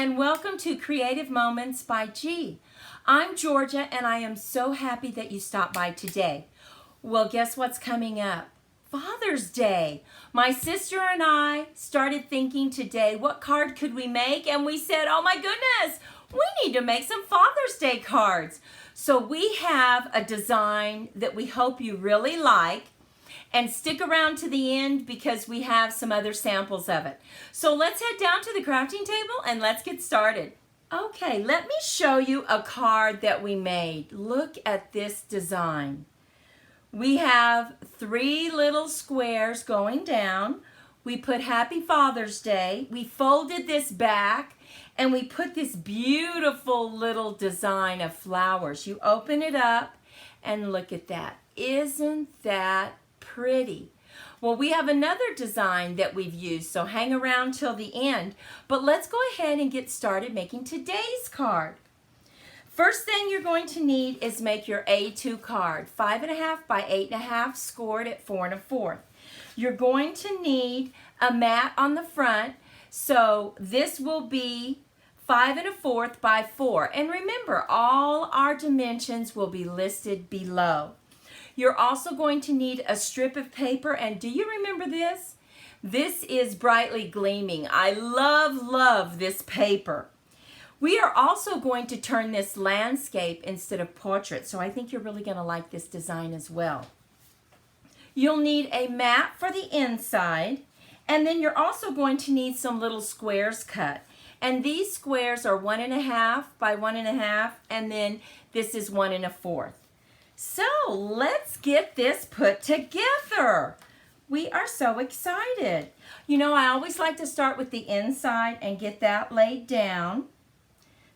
and welcome to Creative Moments by G. I'm Georgia and I am so happy that you stopped by today. Well, guess what's coming up? Father's Day. My sister and I started thinking today, what card could we make? And we said, oh my goodness, we need to make some Father's Day cards. So we have a design that we hope you really like. And stick around to the end because we have some other samples of it. So let's head down to the crafting table and let's get started. Okay, let me show you a card that we made. Look at this design. We have 3 little squares going down. We put Happy Father's Day. We folded this back and we put this beautiful little design of flowers. You open it up and look at that. Isn't that pretty? Well, we have another design that we've used, so hang around till the end. But let's go ahead and get started making today's card. First thing you're going to need is make your A2 card, 5.5 by 8.5, scored at 4 1/4. You're going to need a mat on the front, so this will be 5 1/4 by 4. And remember, all our dimensions will be listed below. You're also going to need a strip of paper, and do you remember this? This is brightly gleaming. I love this paper. We are also going to turn this landscape instead of portrait, so I think you're really going to like this design as well. You'll need a mat for the inside, and then you're also going to need some little squares cut. And these squares are 1.5 by 1.5, and then this is 1 1/4. So let's get this put together. We are so excited. You know, I always like to start with the inside and get that laid down.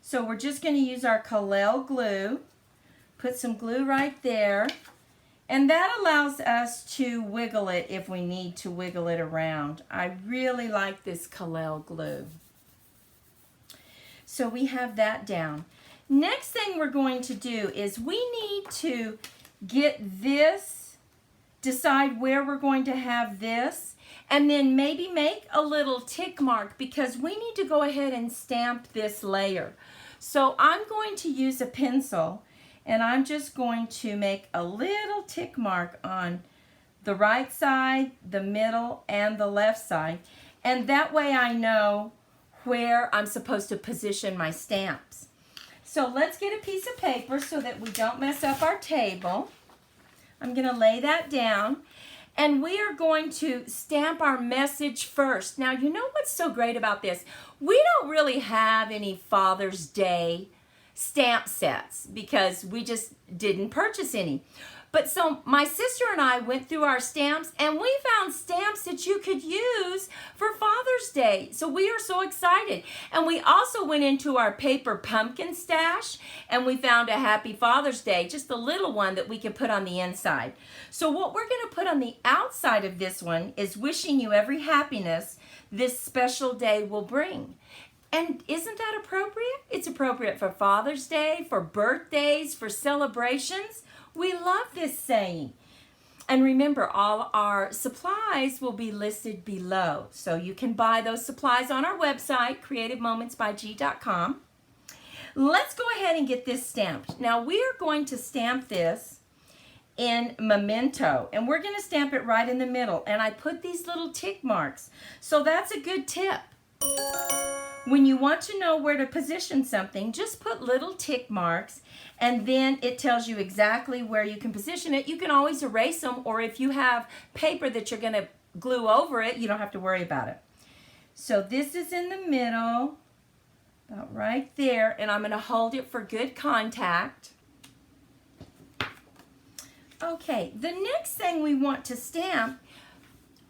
So we're just going to use our Colel glue. Put some glue right there. And that allows us to wiggle it if we need to wiggle it around. I really like this Colel glue. So we have that down. Next thing we're going to do is we need to get this, decide where we're going to have this, and then maybe make a little tick mark because we need to go ahead and stamp this layer. So I'm going to use a pencil and I'm just going to make a little tick mark on the right side, the middle, and the left side. And that way I know where I'm supposed to position my stamps. So let's get a piece of paper so that we don't mess up our table. I'm going to lay that down. And we are going to stamp our message first. Now, you know what's so great about this? We don't really have any Father's Day stamp sets because we just didn't purchase any. But so my sister and I went through our stamps and we found stamps that you could use for Father's Day. So we are so excited. And we also went into our paper pumpkin stash and we found a Happy Father's Day, just a little one that we could put on the inside. So what we're going to put on the outside of this one is wishing you every happiness this special day will bring. And isn't that appropriate? It's appropriate for Father's Day, for birthdays, for celebrations. We love this saying. And remember, all our supplies will be listed below. So you can buy those supplies on our website, creativemomentsbyg.com. Let's go ahead and get this stamped. Now we are going to stamp this in Memento. And we're going to stamp it right in the middle. And I put these little tick marks. So that's a good tip. When you want to know where to position something, just put little tick marks and then it tells you exactly where you can position it. You can always erase them, or if you have paper that you're going to glue over it, you don't have to worry about it. So this is in the middle, about right there, and I'm going to hold it for good contact. Okay, the next thing we want to stamp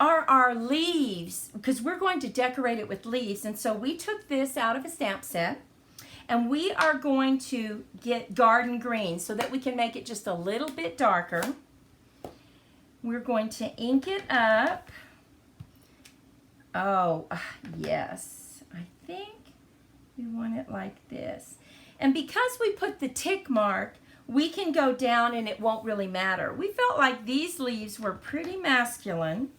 are our leaves, because we're going to decorate it with leaves. And so we took this out of a stamp set and we are going to get garden green so that we can make it just a little bit darker. We're going to ink it up. Oh, yes, I think we want it like this. And because we put the tick mark, we can go down and it won't really matter. We felt like these leaves were pretty masculine.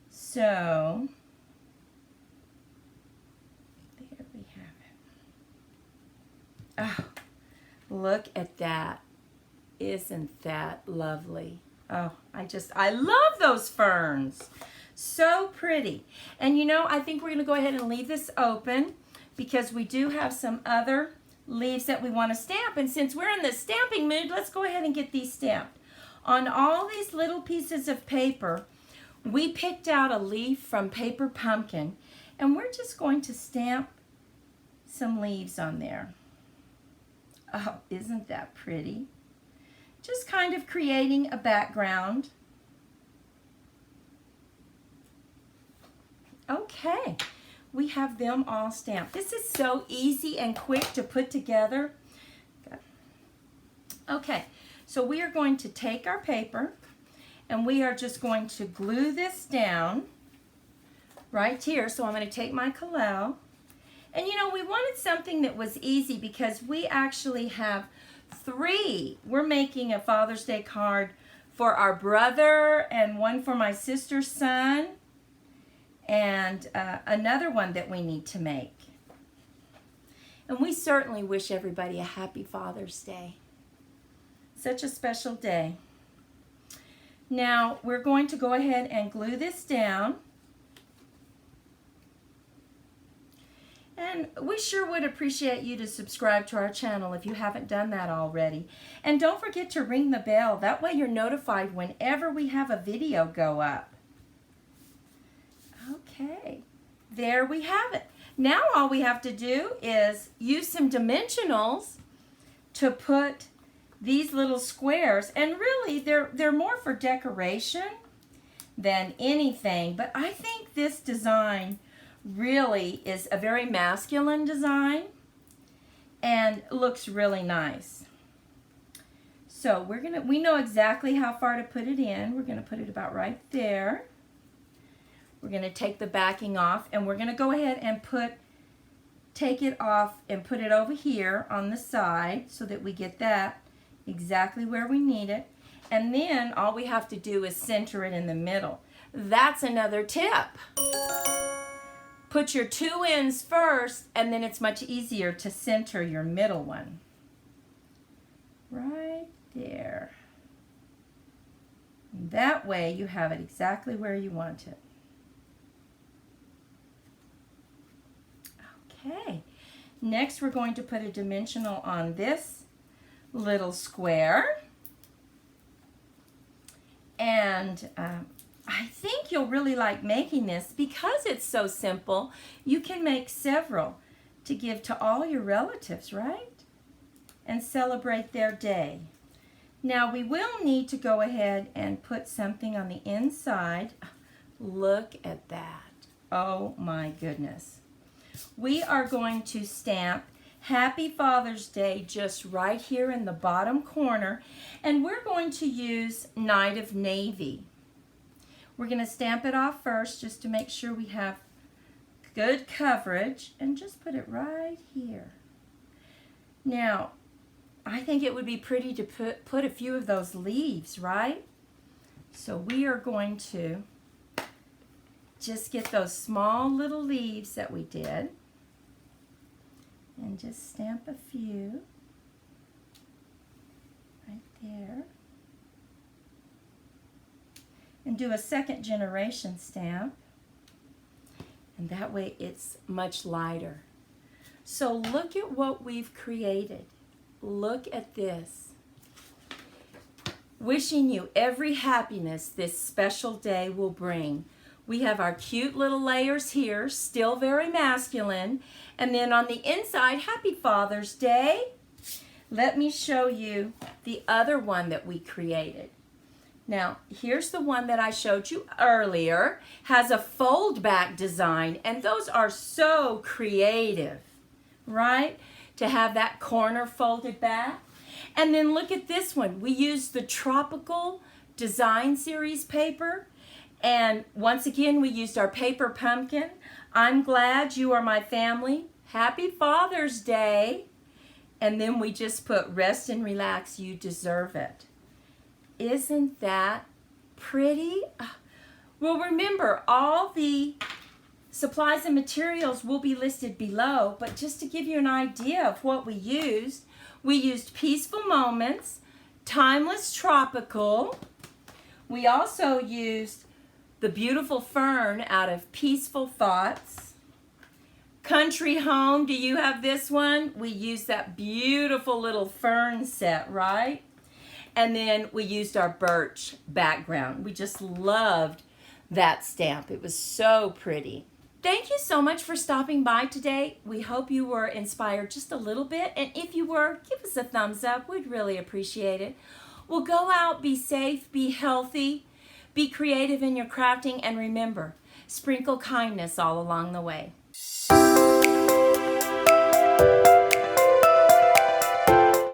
So Oh, look at that. Isn't that lovely? Oh, I love those ferns. So pretty. And you know, I think we're going to go ahead and leave this open because we do have some other leaves that we want to stamp. And since we're in the stamping mood, let's go ahead and get these stamped. On all these little pieces of paper, we picked out a leaf from Paper Pumpkin, and we're just going to stamp some leaves on there. Oh, isn't that pretty? Just kind of creating a background. Okay, we have them all stamped. This is so easy and quick to put together. Okay, so we are going to take our paper and we are just going to glue this down right here. So I'm going to take my Kalel. And you know, we wanted something that was easy because we actually have 3. We're making a Father's Day card for our brother and one for my sister's son and another one that we need to make. And we certainly wish everybody a happy Father's Day. Such a special day. Now we're going to go ahead and glue this down. And we sure would appreciate you to subscribe to our channel if you haven't done that already. And don't forget to ring the bell. That way you're notified whenever we have a video go up. Okay, there we have it. Now all we have to do is use some dimensionals to put these little squares. And really, they're more for decoration than anything. But I think this design really is a very masculine design and looks really nice. So we know exactly how far to put it in. We're gonna put it about right there. We're gonna take the backing off and we're gonna go ahead and take it off and put it over here on the side so that we get that exactly where we need it. And then all we have to do is center it in the middle. That's another tip. Put your 2 ends first, and then it's much easier to center your middle one. Right there. And that way you have it exactly where you want it. Okay. Next we're going to put a dimensional on this little square. And I think you'll really like making this because it's so simple. You can make several to give to all your relatives, right? And celebrate their day. Now we will need to go ahead and put something on the inside. Look at that. Oh my goodness. We are going to stamp Happy Father's Day just right here in the bottom corner. And we're going to use Night of Navy. We're going to stamp it off first just to make sure we have good coverage and just put it right here. Now, I think it would be pretty to put a few of those leaves, right? So we are going to just get those small little leaves that we did and just stamp a few right there. And do a second generation stamp, and that way it's much lighter. So look at what we've created. Look at this. Wishing you every happiness this special day will bring. We have our cute little layers here, still very masculine, and then on the inside, Happy Father's Day. Let me show you the other one that we created. Now, here's the one that I showed you earlier. Has a fold back design, and those are so creative, right? To have that corner folded back. And then look at this one. We used the Tropical Design Series paper, and once again, we used our Paper Pumpkin. I'm glad you are my family. Happy Father's Day. And then we just put rest and relax, you deserve it. Isn't that pretty? Well, remember, all the Supplies and materials will be listed below, but just to give you an idea of what we used Peaceful Moments, Timeless Tropical. We also used the Beautiful Fern out of Peaceful Thoughts. Country Home, do you have this one? We used that beautiful little fern set, right? And then we used our birch background. We just loved that stamp. It was so pretty. Thank you so much for stopping by today. We hope you were inspired just a little bit. And if you were, give us a thumbs up. We'd really appreciate it. Well, go out, be safe, be healthy, be creative in your crafting, and remember, sprinkle kindness all along the way.